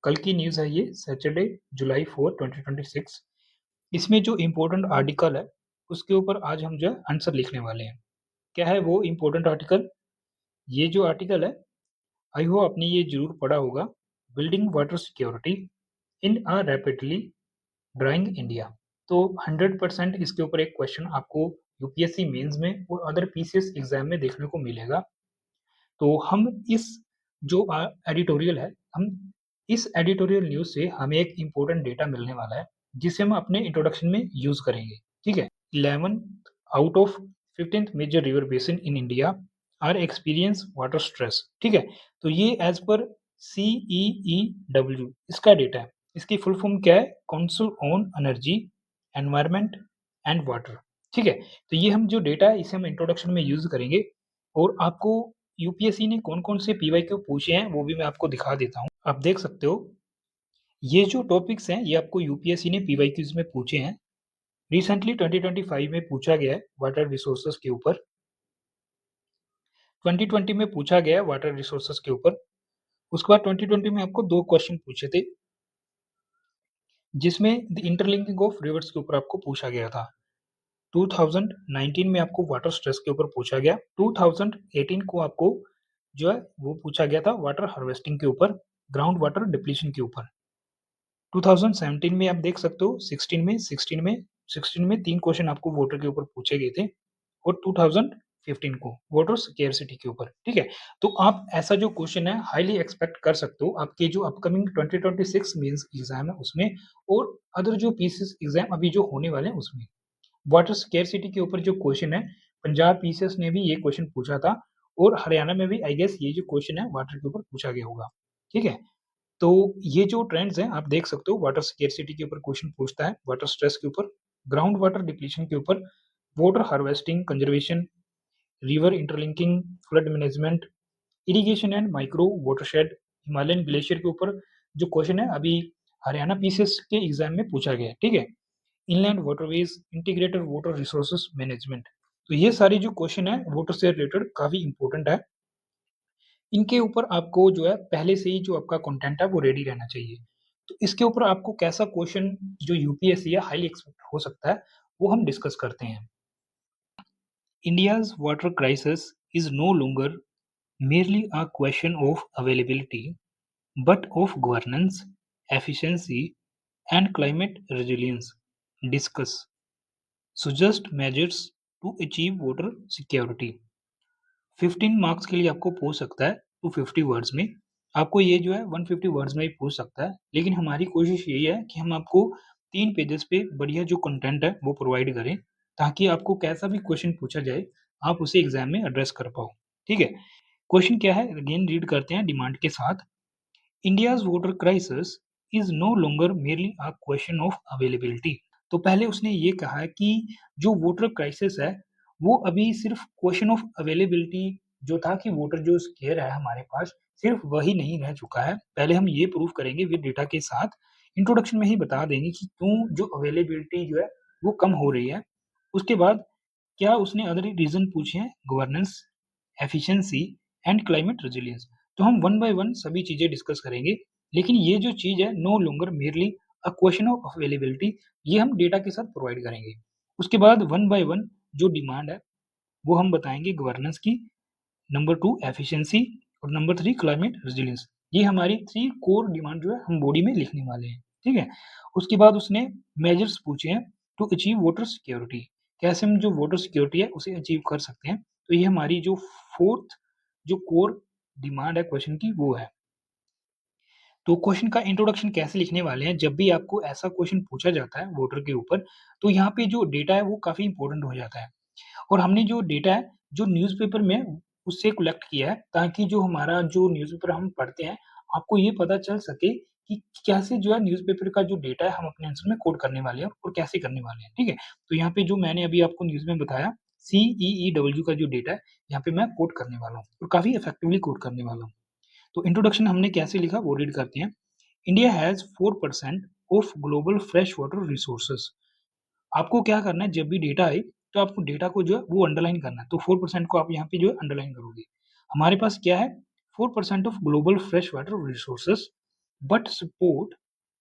कल की न्यूज़ है ये सैटरडे जुलाई 4 2026। इसमें जो इम्पोर्टेंट आर्टिकल है उसके ऊपर आज हम जो है आंसर लिखने वाले हैं। क्या है वो इम्पोर्टेंट आर्टिकल? ये जो आर्टिकल है आई होप आपने ये जरूर पढ़ा होगा। Building water security in a rapidly drawing India. तो 100% इसके ऊपर एक क्वेश्चन आपको यूपीएससी मेंस में और अदर पीसीएस एग्जाम में देखने को मिलेगा। तो हम इस जो एडिटोरियल है, हम इस एडिटोरियल न्यूज़ से हमें एक इम्पोर्टेंट डेटा मिलने वाला है, जिसे हम अपने इंट्रोडक्शन में यूज़ करेंगे, ठीक है? 11 out of 15th major river basin in India are experience water stress, ठीक है? तो ये एज़ पर CEEW इसका डेटा है। इसकी फुल फॉर्म क्या है? Council on energy, environment and water, ठीक है? तो ये हम जो डेटा है इसे हम इंट्रोडक्शन में यूज़ करेंगे और आपको यूपीएससी ने कौन-कौन से पीवाईक्यू पूछे हैं वो भी मैं आपको दिखा देता हूँ। आप देख सकते हो ये जो टॉपिक्स हैं ये आपको यूपीएससी ने पीवाईक्यूज में पूछे हैं। रिसेंटली 2025 में पूछा गया है वाटर रिसोर्सेज के ऊपर, 2020 में पूछा गया है वाटर रिसोर्सेज के ऊपर। उसके बाद 2020 में आपको 2 क्वेश्चन पूछे थे, जिसमें द इंटरलिंकिंग ऑफ रिवर्स के ऊपर आपको पूछा गया था। 2019 में आपको वाटर स्ट्रेस के ऊपर पूछा गया। 2018 को आपको जो है वो पूछा गया था वाटर हार्वेस्टिंग के ऊपर, ग्राउंड वाटर डिप्लीशन के ऊपर। 2017 में आप देख सकते हो 16 में 3 क्वेश्चन आपको वाटर के ऊपर पूछे गए थे और 2015 को वाटर स्केर्सिटी के ऊपर, ठीक है? तो आप ऐसा जो क्वेश्चन है हाईली एक्सपेक्ट कर सकते हो आपके जो अपकमिंग 2026 मेंस एग्जाम है उसमें और अदर जो पीसीएस एग्जाम अभी जो होने वाले हैं उसमें। वाटर स्केर्सिटी के ऊपर जो क्वेश्चन है, पंजाब पीसीएस ने भी ये क्वेश्चन पूछा था और हरियाणा में भी आई गेस ये जो क्वेश्चन है वाटर के ऊपर पूछा गया होगा, ठीक है? तो ये जो ट्रेंड्स हैं आप देख सकते हो, वाटर स्केर्सिटी के ऊपर क्वेश्चन पूछता है, वाटर स्ट्रेस के ऊपर, ग्राउंड वाटर डिप्लीशन के ऊपर, water harvesting, conservation, river interlinking, flood management, irrigation and micro watershed, Himalayan glacier के ऊपर जो क्वेश्चन है अभी हरियाणा पीसीएस के एग्जाम में पूछा गया है, ठीक है? Inland waterways, integrated water resources management. तो ये सारी जो क्वेश्चन है वाटर से रिलेटेड काफी इंपॉर्टेंट है। इनके ऊपर आपको जो है पहले से ही जो आपका कंटेंट है वो रेडी रहना चाहिए। तो इसके ऊपर आपको कैसा क्वेश्चन जो यूपीएससी है हाईली एक्सपेक्ट हो सकता है, वो हम डिस्कस करते हैं। India's water crisis is no longer merely a question of availability, but of governance, efficiency, and climate resilience. Discuss. Suggest measures to achieve water security. 15 marks के लिए आपको पूछ सकता है 250 वर्ड्स में। आपको ये जो है 150 वर्ड्स में ही पूछ सकता है, लेकिन हमारी कोशिश यही है कि हम आपको 3 पेजेस पे बढ़िया जो कंटेंट है वो प्रोवाइड करें, ताकि आपको कैसा भी क्वेश्चन पूछा जाए, आप उसे एग्जाम में एड्रेस कर पाओ, ठीक है? क्वेश्चन क्या है अगेन रीड करते हैं डिमांड के साथ। India's water crisis is no longer merely a question of availability. तो पहले उसने ये कहा है कि जो वाटर क्राइसिस है वो अभी सिर्फ क्वेश्चन ऑफ अवेलेबिलिटी जो था कि वाटर जो स्केयर है हमारे पास सिर्फ वही नहीं रह चुका है। पहले हम ये प्रूव करेंगे विद डेटा के साथ, इंट्रोडक्शन में ही बता देंगे कि क्यों जो अवेलेबिलिटी जो है वो कम हो रही है। उसके बाद क्या उसने अदर रीजन पूछे हैं, governance, efficiency and climate resilience. तो हम वन बाय वन सभी चीजें डिस्कस करेंगे, लेकिन ये जो चीज है no longer merely a question of availability, ये हम डेटा के साथ प्रोवाइड करेंगे। उसके बाद वन बाय वन जो डिमांड है वो हम बताएंगे गवर्नेंस की, नंबर 2 एफिशिएंसी और नंबर 3 क्लाइमेट रेजिलियंस। ये हमारी 3 कोर डिमांड जो है हम बॉडी में लिखने वाले हैं, ठीक है? उसके बाद उसने मेजर्स पूछे हैं टू अचीव वाटर सिक्योरिटी, कैसे हम जो वाटर सिक्योरिटी है उसे अचीव कर सकते हैं। तो ये हमारी जो 4th जो कोर डिमांड है क्वेश्चन की वो है। तो क्वेश्चन का इंट्रोडक्शन कैसे लिखने वाले हैं, जब भी आपको ऐसा क्वेश्चन पूछा जाता है वाटर के ऊपर, तो यहाँ पे जो डेटा है वो काफ़ी इंपॉर्टेंट हो जाता है। और हमने जो डेटा है, जो न्यूज़पेपर में उससे कलेक्ट किया है, ताकि जो हमारा जो न्यूज़पेपर हम पढ़ते हैं, आपको ये पता चल सके कि कैसे जो है न्यूज़पेपर का जो डेटा है हम अपने आंसर में कोड करने वाले हैं और कैसे करने वाले हैं, ठीक है? तो यहाँ पे जो मैंने अभी आपको न्यूज़ में बताया, CEEW का जो डेटा है, यहाँ पे मैं कोड करने वाला हूँ और काफ़ी इफेक्टिवली कोड करने वाला हूँ। तो इंट्रोडक्शन हमने कैसे लिखा वो रीड करते हैं। India has 4% of global fresh water resources. आपको क्या करना है, जब भी डेटा आए तो आपको डेटा को जो है वो अंडरलाइन करना है। तो 4% को आप यहाँ पे जो है अंडरलाइन करोगे। हमारे पास क्या है, 4% of global fresh water resources but support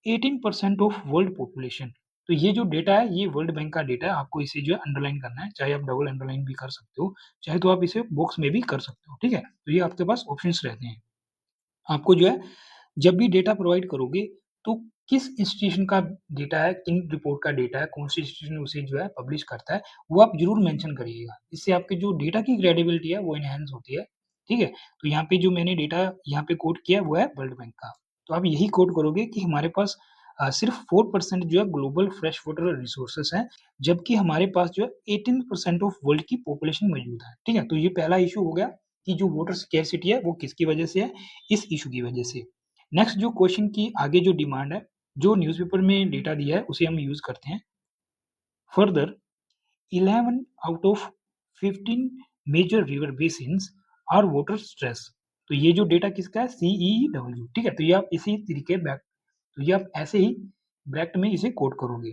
18% of world population. तो ये जो डेटा है ये वर्ल्ड बैंक का डेटा है, आपको इसे जो है अंडरलाइन करना है, चाहे आप डबल अंडरलाइन भी कर सकते हो, चाहे तो आप इसे बॉक्स में भी कर सकते हो, ठीक है? तो ये आपके पास ऑप्शंस रहते हैं। आपको जो है जब भी डेटा प्रोवाइड करोगे तो किस इंस्टीट्यूशन का डेटा है, किन रिपोर्ट का डेटा है, कौन सी इंस्टीट्यूशन उसे जो है पब्लिश करता है, वो आप ज़रूर मेंशन करिएगा। इससे आपके जो डेटा की क्रेडिबिलिटी है वो एनहांस होती है, ठीक है? तो यहाँ पे जो मैंने डेटा यहाँ पे कोट किया है वो है वर्ल्ड बैंक का। तो आप यही कोट करोगे कि हमारे पास सिर्फ 4% जो है ग्लोबल फ्रेश वाटर रिसोर्सेस हैं, जबकि हमारे पास जो है 18% ऑफ वर्ल्ड की पॉपुलेशन मौजूद है, ठीक है? तो ये पहला इश्यू हो गया कि जो वाटर स्कैर्सिटी है वो किसकी वजह से है, इस इश्यू की वजह से। नेक्स्ट जो क्वेश्चन की आगे जो डिमांड है, जो न्यूज़पेपर में डेटा दिया है उसे हम यूज़ करते हैं। Further 11 out of 15 major river basins are water stress. तो ये जो डेटा किसका है? CEW, ठीक है? तो ये आप इसी तरीके बैक तो ये आप ऐसे ही ब्रैकेट में इसे कोट करोगे।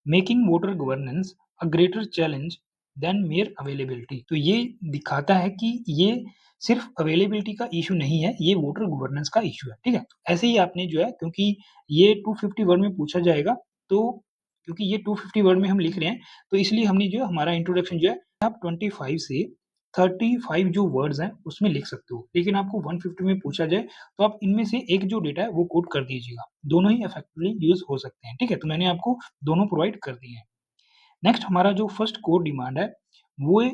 Making water governance a greater challenge than mere availability. तो ये दिखाता है कि ये सिर्फ अवेलेबिलिटी का इश्यू नहीं है, ये वाटर गवर्नेंस का इश्यू है, ठीक है? ऐसे ही आपने जो है, क्योंकि ये 250 वर्ड में पूछा जाएगा, तो क्योंकि ये 250 वर्ड में हम लिख रहे हैं, तो इसलिए हमने जो है हमारा इंट्रोडक्शन जो है आप 25 से 35 जो वर्ड्स हैं उसमें लिख सकते हो। लेकिन आपको 150 में पूछा जाए तो आप इनमें से एक जो डेटा है वो कोट कर दीजिएगा। दोनों ही इफेक्टिवली यूज़ हो सकते हैं, ठीक है? तो मैंने आपको दोनों प्रोवाइड कर दिए हैं। नेक्स्ट हमारा जो फर्स्ट कोर डिमांड है, वो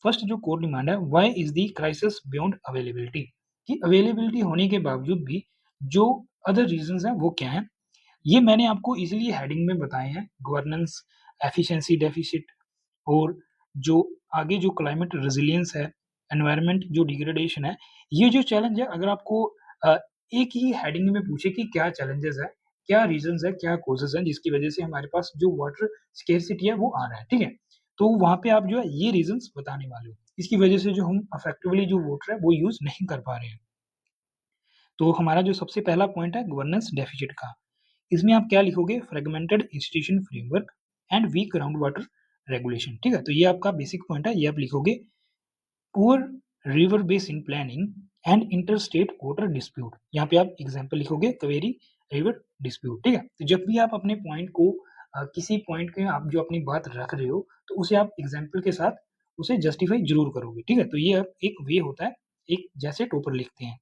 फर्स्ट जो कोर डिमांड है, why is the crisis beyond availability? कि अवेलेबिलिटी होने के बावजूद भी जो अदर रीज़न्स हैं वो क्या हैं? ये मैंने आपको इसीलिए हेडिंग में बताए हैं, गवर्नेंस, एफिशिएंसी डेफिसिट और जो आगे जो क्लाइमेट रेजिलियंस है, एनवायरनमेंट जो डिग्रेडेशन है, ये जो चैलेंज है अगर आपको अ, एक ही हेडिंग में पूछे कि क्या चैलेंजेस है, क्या रीज़न्स है, क्या कॉजेज़ हैं जिसकी वजह से हमारे पास जो वाटर स्केर्सिटी है वो आ रहा है, ठीक है? तो वहाँ पे आप जो है ये रीज़न्स बताने वाले हो। इसकी वजह से जो हम इफेक्टिवली जो वाटर है वो यूज़ नहीं कर पा रहे हैं। तो हमारा जो सबसे पहला पॉइंट है गवर्नेंस डेफिसिट का। इसमें आप क्या लिखोगे? Fragmented institution framework and weak ground water regulation, ठीक है? तो ये आपका बेसिक पॉइंट है, ये आप लिखोगे। Poor river basin planning and interstate water dispute. यहाँ पे आप एग्जांपल लिखोगे कावेरी रिवर डिस्प्यूट, ठीक है? तो जब भी आप अपने पॉइंट को किसी पॉइंट के आप जो अपनी बात रख रहे हो तो उसे आप एग्जांपल के साथ उसे जस्टिफाई जरूर करोगे, ठीक है? तो ये एक वे होता है, एक जैसे टोपर लिखते हैं।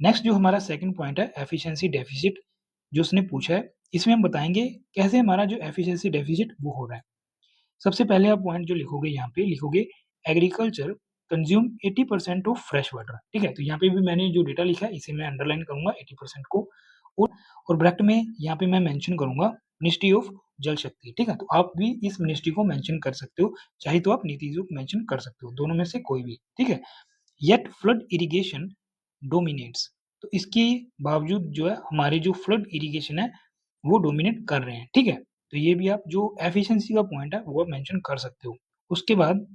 नेक्स्ट जो हमारा सेकंड पॉइंट है एफिशिएंसी डेफिसिट, जो उसने पूछा है, इसमें हम बताएंगे कैसे हमारा जो एफिशिएंसी डेफिसिट वो हो रहा है। सबसे पहले आप पॉइंट जो लिखोगे यहाँ पे लिखोगे agriculture consume 80% of fresh water, ठीक है? तो यहाँ पे भी मैंने जो डेटा लिखा है इसे मैं अंडरलाइन करूंगा 80% को, और और ब्रैकेट में यहाँ पे मैं मेंशन करूंगा मिनिस्ट्री ऑफ जल शक्ति, ठीक है? तो आप भी इस मिनिस्ट्री को मेंशन कर सकते हो, चाहे तो आप नीति आयोग मेंशन कर सकते हो, दोनों में से कोई भी, ठीक है? Yet flood irrigation dominates. तो इसके बावजूद जो है हमारे जो फ्लड इरिगेशन है वो डोमिनेट कर रहे हैं, ठीक है? तो ये भी आप जो एफिशिएंसी का पॉइंट है वो आप मेंशन कर सकते हो। उसके बाद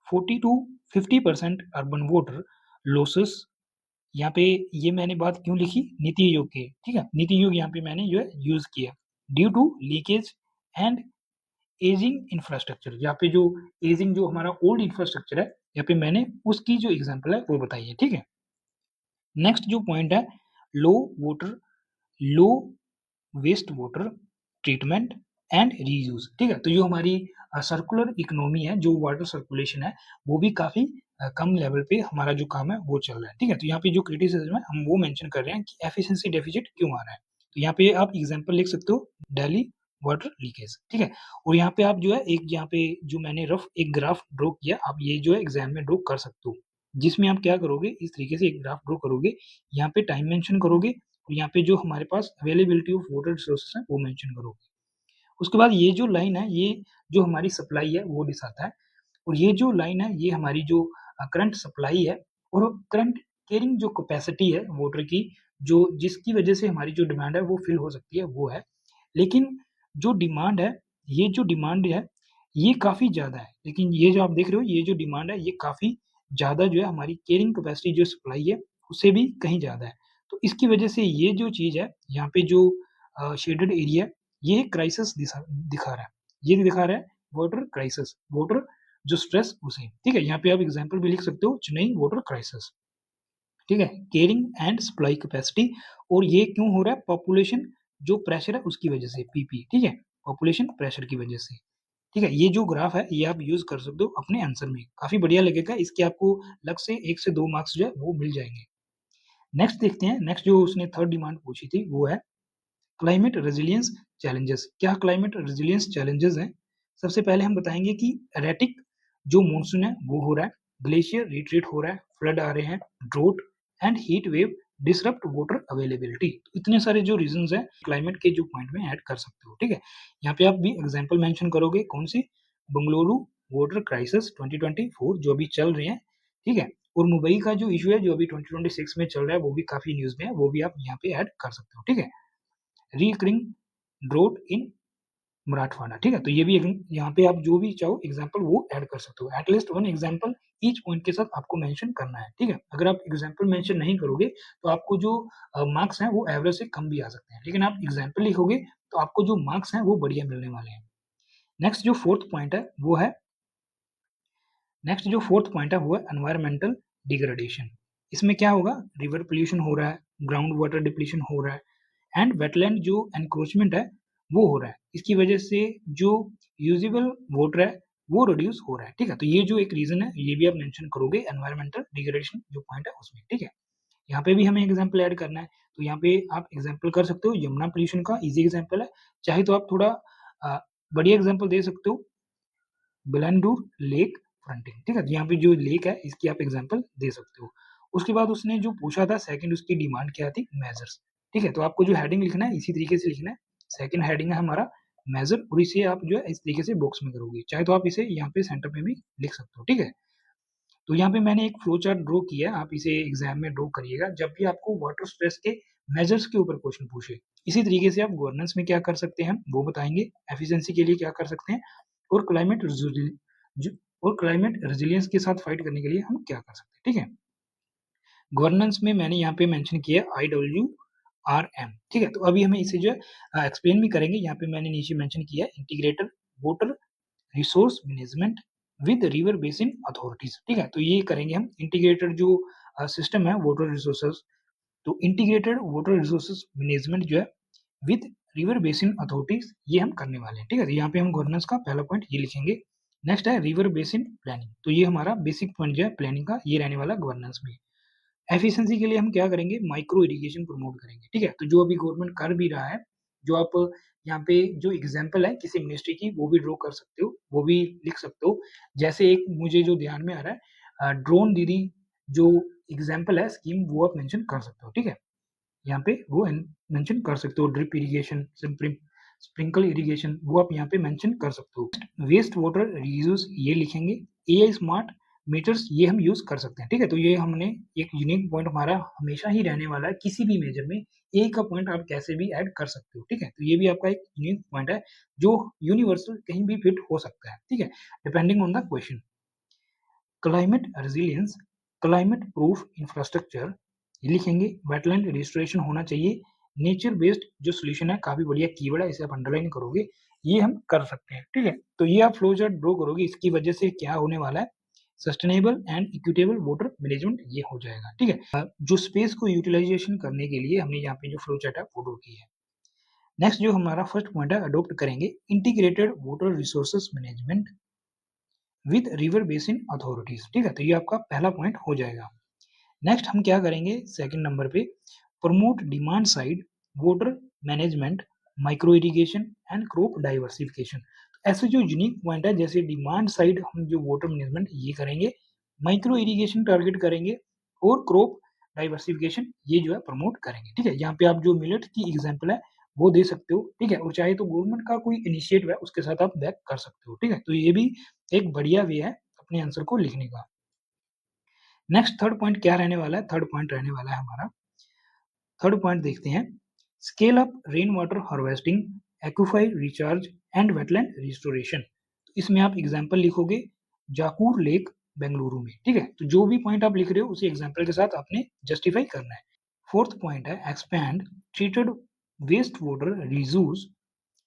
40 टू 50% अर्बन वाटर लॉसेस। यहाँ पे ये मैंने बात क्यों लिखी? नीति आयोग की, ठीक है? नीति आयोग यहाँ पे मैंने जो है यूज किया due to leakage and ageing infrastructure. यहाँ पे जो एजिंग जो हमारा ओल्ड इंफ्रास्ट्रक्चर है, यहाँ पे मैंने उसकी जो एग्जांपल है वो बताई है, ठीक है? नेक्स्ट जो पॉइंट है low water low waste water treatment and reuse, ठीक है? तो जो हमारी सर्कुलर इकोनॉमी है, जो वाटर सर्कुलेशन है, वो भी काफी कम लेवल पे हमारा जो काम है वो चल रहा है, ठीक है? तो यहाँ पे जो क्रिटिसिज्म है हम वो मेंशन कर रहे हैं कि एफिशिएंसी डेफिसिट क्यों आ रहा है। तो यहाँ पे आप एग्जांपल लिख सकते हो दिल्ली वाटर लीकेज, ठीक है? और यहाँ पे आप जो है एक यहाँ पे जो मैंने रफ एक ग्राफ ड्रॉ किया, आप ये जो है एग्जाम में ड्रॉ कर सकते हो, जिसमें आप क्या करोगे इस तरीके से एक ग्राफ ड्रॉ करोगे, यहाँ पे टाइम मेंशन करोगे और यहाँ पे जो हमारे पास अवेलेबिलिटी ऑफ वाटर रिसोर्सेस है वो मेंशन करोगे। उसके बाद ये जो लाइन है ये जो हमारी सप्लाई है वो दिखाता है, और ये जो लाइन है ये हमारी जो करंट सप्लाई है और करंट कैरिंग जो कैपेसिटी है वाटर की, जो जिसकी वजह से हमारी जो डिमांड है वो फिल हो सकती है वो है। लेकिन जो डिमांड है, ये जो डिमांड है ये काफ़ी ज़्यादा है, लेकिन ये जो आप देख रहे हो ये जो डिमांड है ये काफ़ी ज़्यादा जो है हमारी कैरिंग कैपेसिटी जो सप्लाई है उससे भी कहीं ज़्यादा है। तो इसकी वजह से ये जो चीज़ है यहाँ पे जो शेडेड एरिया ये क्राइसिस दिखा रहा है, ये दिखा रहा है वाटर क्राइसिस, वाटर जो स्ट्रेस उसे, ठीक है? यहाँ पे आप एग्जांपल भी लिख सकते हो चेन्नई वाटर क्राइसिस, ठीक है, केयरिंग एंड सप्लाई कैपेसिटी, और ये क्यों हो रहा है, पॉपुलेशन जो प्रेशर है उसकी वजह से, पीपी, ठीक है, पॉपुलेशन प्रेशर की वजह से। ठीक है, ये जो ग्राफ है ये आप यूज कर सकते हो अपने आंसर में, काफी बढ़िया लगेगा, इसके आपको लग से 1 से 2 मार्क्स जो है वो मिल जाएंगे। नेक्स्ट देखते हैं, नेक्स्ट जो उसने थर्ड डिमांड पूछी थी वो है क्लाइमेट रेजिलियंस चैलेंजेस। क्या क्लाइमेट रेजिलियंस चैलेंजेस हैं? सबसे पहले हम बताएंगे कि एरेटिक जो मॉनसून है वो हो रहा है, ग्लेशियर रिट्रीट हो रहा है, फ्लड आ रहे हैं, draught and heat wave disrupt water availability. तो इतने सारे जो रीजंस हैं क्लाइमेट के जो पॉइंट में ऐड कर सकते हो। ठीक है, यहाँ पे आप भी एग्जांपल मेंशन करोगे, कौन सी, बंगलुरु वाटर क्राइसिस 2024 जो अभी चल रहे हैं, ठीक है, और मुंबई का जो इशू है जो अभी 2026 में चल रहा है वो भी काफी न्यूज में है, वो भी आप यहाँ पे ऐड कर सकते हो। ठीक है, रिकरिंग ड्रोट इन मराठवाड़ा, ठीक है, तो ये भी यहाँ पे आप जो भी चाहो एग्जांपल वो ऐड कर सकते हो, at least one example each point के साथ आपको मेंशन करना है। ठीक है, अगर आप एग्जांपल मेंशन नहीं करोगे तो आपको जो मार्क्स हैं वो एवरेज से कम भी आ सकते हैं, लेकिन आप एग्जांपल लिखोगे तो आपको जो मार्क्स हैं वो बढ़िया मिलने वाले हैं। नेक्स्ट जो फोर्थ पॉइंट है वो है, नेक्स्ट जो फोर्थ पॉइंट है वो है एनवायरमेंटल डिग्रेडेशन। इसमें क्या होगा, रिवर पोल्यूशन हो रहा है, ग्राउंड वाटर डिप्लीशन हो रहा है एंड वेटलैंड जो एनक्रोचमेंट है वो हो रहा है, इसकी वजह से जो यूजेबल वाटर है वो रिड्यूस हो रहा है। ठीक है, तो ये जो एक रीजन है ये भी आप मेंशन करोगे एनवायरमेंटल डिग्रेडेशन जो पॉइंट है उसमें। ठीक है, यहाँ पे भी हमें एग्जाम्पल ऐड करना है, तो यहाँ पे आप एग्जाम्पल कर सकते हो, यमुना पोल्यूशन का इजी एग्जाम्पल है, चाहे तो आप थोड़ा बढ़िया एग्जाम्पल दे सकते हो, बिलानडूर लेक फ्रंटिंग। ठीक है, यहाँ पे जो लेक है इसकी आप एग्जांपल दे सकते हो। उसके बाद उसने जो पूछा था सेकंड, उसकी डिमांड क्या थी, मेजर्स। ठीक है, तो आपको जो हेडिंग लिखना है इसी तरीके से लिखना है, सेकंड हेडिंग है हमारा मेजर, और इसे आप जो है इस तरीके से बॉक्स में करोगे, चाहे तो आप इसे यहाँ पे सेंटर में भी लिख सकते हो। ठीक है, तो यहाँ पे मैंने एक फ्लो चार्ट ड्रॉ किया है, आप इसे एग्जाम में ड्रॉ करिएगा जब भी आपको वाटर स्ट्रेस के मेजर्स के ऊपर क्वेश्चन पूछे। इसी तरीके से आप गवर्नेंस में क्या कर सकते हैं वो बताएंगे, एफिशिएंसी के लिए क्या कर सकते हैं, और क्लाइमेट रेजिलियंस के साथ फाइट करने के लिए हम क्या कर सकते हैं। ठीक है, गवर्नेंस में मैंने यहाँ पे मेंशन किया IWRM। ठीक है, तो अभी हमें इसे जो है एक्सप्लेन भी करेंगे। यहाँ पे मैंने नीचे मेंशन किया integrated water resource management with river basin authorities. ठीक है, तो ये करेंगे हम इंटीग्रेटेड जो सिस्टम है वाटर रिसोर्सेज, तो इंटीग्रेटेड वाटर रिसोर्सेज मैनेजमेंट जो है विद रिवर बेसिन अथॉरिटीज ये हम करने वाले हैं। ठीक है, तो यहाँ पे हम गवर्नेंस का पहला पॉइंट ये लिखेंगे। नेक्स्ट है रिवर बेसिन प्लानिंग, तो ये हमारा बेसिक पॉइंट जो है प्लानिंग का ये रहने वाला गवर्नेंस में। एफिशिएंसी के लिए हम क्या करेंगे, माइक्रो इरिगेशन प्रमोट करेंगे। ठीक है, तो जो अभी गवर्नमेंट कर भी रहा है, जो आप यहाँ पे जो एग्जाम्पल है किसी मिनिस्ट्री की वो भी ड्रॉ कर सकते हो, वो भी लिख सकते हो। जैसे एक मुझे जो ध्यान में आ रहा है, ड्रोन दीदी जो एग्जाम्पल है स्कीम वो आप मेंशन कर सकते हो। ठीक है, यहाँ पे वो मेंशन कर सकते हो, ड्रिप इरिगेशन, स्प्रिंकल इरिगेशन वो आप यहाँ पे मेंशन कर सकते हो। वेस्ट वाटर रीयूज ये लिखेंगे, एआई स्मार्ट मीटर्स ये हम यूज कर सकते हैं। ठीक है, तो ये हमने एक यूनिक पॉइंट हमारा हमेशा ही रहने वाला है, किसी भी मेजर में ए का पॉइंट आप कैसे भी ऐड कर सकते हो। ठीक है, तो ये भी आपका एक यूनिक पॉइंट है जो यूनिवर्सल कहीं भी फिट हो सकता है। ठीक है, depending on the question. Climate resilience, climate proof infrastructure ये लिखेंगे, वेटलैंड रजिस्ट्रेशन होना चाहिए, नेचर बेस्ड जो सोल्यूशन है, काफी बढ़िया कीवर्ड है, इसे आप अंडरलाइन करोगे, ये हम कर सकते हैं। ठीक है, तो ये आप फ्लो चार्ट ड्रॉ करोगे, इसकी वजह से क्या होने वाला है, sustainable and equitable water management ये हो जाएगा। ठीक है, जो स्पेस को यूटिलाइजेशन करने के लिए हमने यहाँ पे जो फ्लो चार्ट है वो ड्रॉ की है। नेक्स्ट जो हमारा फर्स्ट पॉइंट है, अडोप्ट करेंगे integrated water resources management with river basin authorities. ठीक है, तो ये आपका पहला पॉइंट हो जाएगा। नेक्स्ट हम क्या करेंगे सेकंड नंबर पे, promote demand side water management, micro irrigation and crop diversification. तो ऐसे जो यूनिक पॉइंट है, जैसे डिमांड साइड हम जो वाटर मैनेजमेंट ये करेंगे, माइक्रो इरिगेशन टारगेट करेंगे, और क्रॉप डाइवर्सिफिकेशन ये जो है प्रमोट करेंगे। ठीक है, यहाँ पे आप जो मिलेट की एग्जाम्पल है वो दे सकते हो। ठीक है, और चाहे तो गवर्नमेंट का कोई इनिशिएटिव है उसके साथ आप बैक कर सकते हो। ठीक है, तो ये भी एक बढ़िया वे है अपने आंसर को लिखने का। नेक्स्ट थर्ड पॉइंट क्या रहने वाला है, थर्ड पॉइंट रहने वाला है हमारा, थर्ड पॉइंट देखते हैं, scale up rain water harvesting, aquifer recharge and wetland restoration. तो इसमें आप एग्जांपल लिखोगे, जाकूर लेक बेंगलुरु में। ठीक है, तो जो भी पॉइंट आप लिख रहे हो उसी एग्जांपल के साथ आपने जस्टिफाई करना है। फोर्थ पॉइंट है expand treated waste water reuse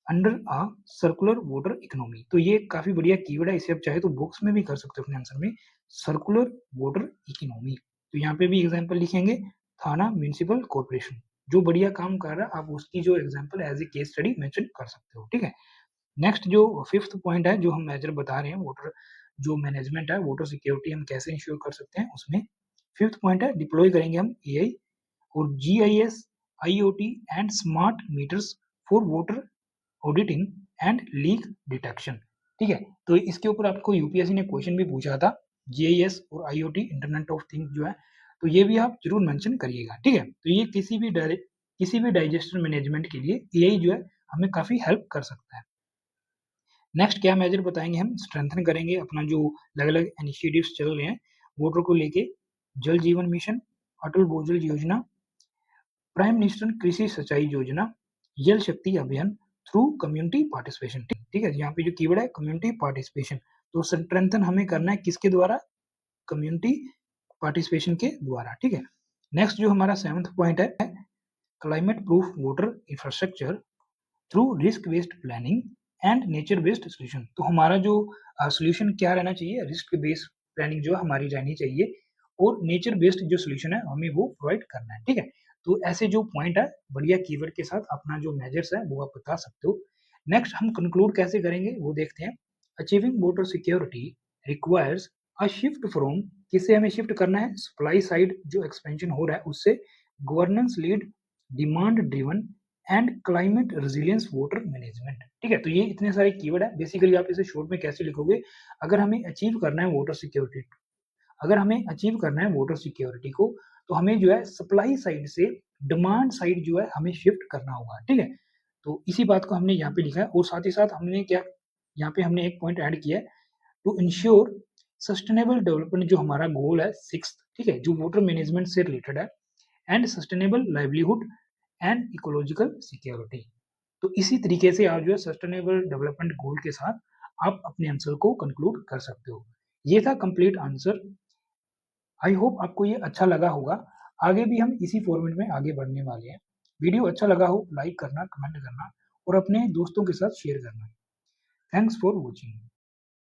under a circular water economy. तो ये काफी बढ़िया कीवर्ड है, इसे आप चाहे तो बुक्स में भी कर सकते हो अपने आंसर में, सर्कुलर वाटर इकोनॉमी। तो यहाँ पे भी एग्जाम्पल लिखेंगे थाना म्यूनिसिपल कॉर्पोरेशन, जो बढ़िया काम कर रहा है आप उसकी जो example as a case study mention कर सकते हो, ठीक है। नेक्स्ट जो फिफ्थ पॉइंट है जो हम मेजर बता रहे हैं वाटर जो मैनेजमेंट है, वाटर सिक्योरिटी हम कैसे इंश्योर कर सकते हैं, उसमें फिफ्थ पॉइंट है डिप्लॉय करेंगे हम एआई और GIS, IoT and smart meters for water auditing and leak detection, ठीक है। तो इसके ऊपर आपको यूपीएससी ने क्वेश्चन भी पूछा था, जीआईएस और आईओटी इंटरनेट ऑफ थिंग्स जो है, तो ये भी आप जरूर मेंशन करिएगा, ठीक है। तो ये किसी भी डाइजेस्टर मैनेजमेंट के लिए एआई जो है हमें काफी हेल्प कर सकता है। नेक्स्ट क्या मेजर बताएंगे हम, स्ट्रेंथन करेंगे अपना जो अलग अलग इनिशिएटिव्स चल रहे हैं वाटर को लेके, जल जीवन मिशन, अटल भूजल योजना, प्राइम मिनिस्टर कृषि सिंचाई योजना, जल शक्ति अभियान थ्रू कम्युनिटी पार्टिसिपेशन, ठीक है। यहाँ पे जो कीवर्ड है कम्युनिटी पार्टिसिपेशन, तो स्ट्रेंथन हमें करना है किसके द्वारा, कम्युनिटी पार्टिसिपेशन के द्वारा, ठीक है। नेक्स्ट जो हमारा सेवंथ पॉइंट है climate proof water infrastructure through risk based planning and nature based solution, तो हमारा जो सोल्यूशन क्या रहना चाहिए, रिस्क बेस्ड प्लानिंग जो हमारी रहनी चाहिए और नेचर बेस्ड जो सोल्यूशन है हमें वो प्रोवाइड करना है, ठीक है। तो ऐसे जो पॉइंट है बढ़िया कीवर्ड के साथ अपना जो मेजर्स है वो आप बता सकते हो। नेक्स्ट हम कंक्लूड कैसे करेंगे वो देखते हैं। Achieving water security requires a shift from, किससे हमें शिफ्ट करना है, सप्लाई साइड जो एक्सपेंशन हो रहा है उससे, governance lead, demand driven and climate resilience water management, ठीक है। तो ये इतने सारे कीवर्ड है, बेसिकली आप इसे शॉर्ट में कैसे लिखोगे, अगर हमें अचीव करना है वाटर सिक्योरिटी, अगर हमें अचीव करना है वाटर सिक्योरिटी को, तो हमें जो है सप्लाई साइड से डिमांड साइड जो है हमें शिफ्ट करना होगा, ठीक है। तो इसी बात को हमने यहाँ पे लिखा है और साथ ही साथ हमने क्या, यहाँ पे हमने एक पॉइंट ऐड किया है, टू इंश्योर सस्टेनेबल डेवलपमेंट जो हमारा गोल है सिक्स, ठीक है, जो वाटर मैनेजमेंट से रिलेटेड है, and sustainable livelihood and ecological security. तो इसी तरीके से आप जो है सस्टेनेबल डेवलपमेंट गोल के साथ आप अपने आंसर को कंक्लूड कर सकते हो। ये था कंप्लीट आंसर। आई होप आपको ये अच्छा लगा होगा। आगे भी हम इसी फॉर्मेट में आगे बढ़ने वाले हैं। वीडियो अच्छा लगा हो लाइक करना, कमेंट करना और अपने दोस्तों के साथ शेयर करना। Thanks for watching.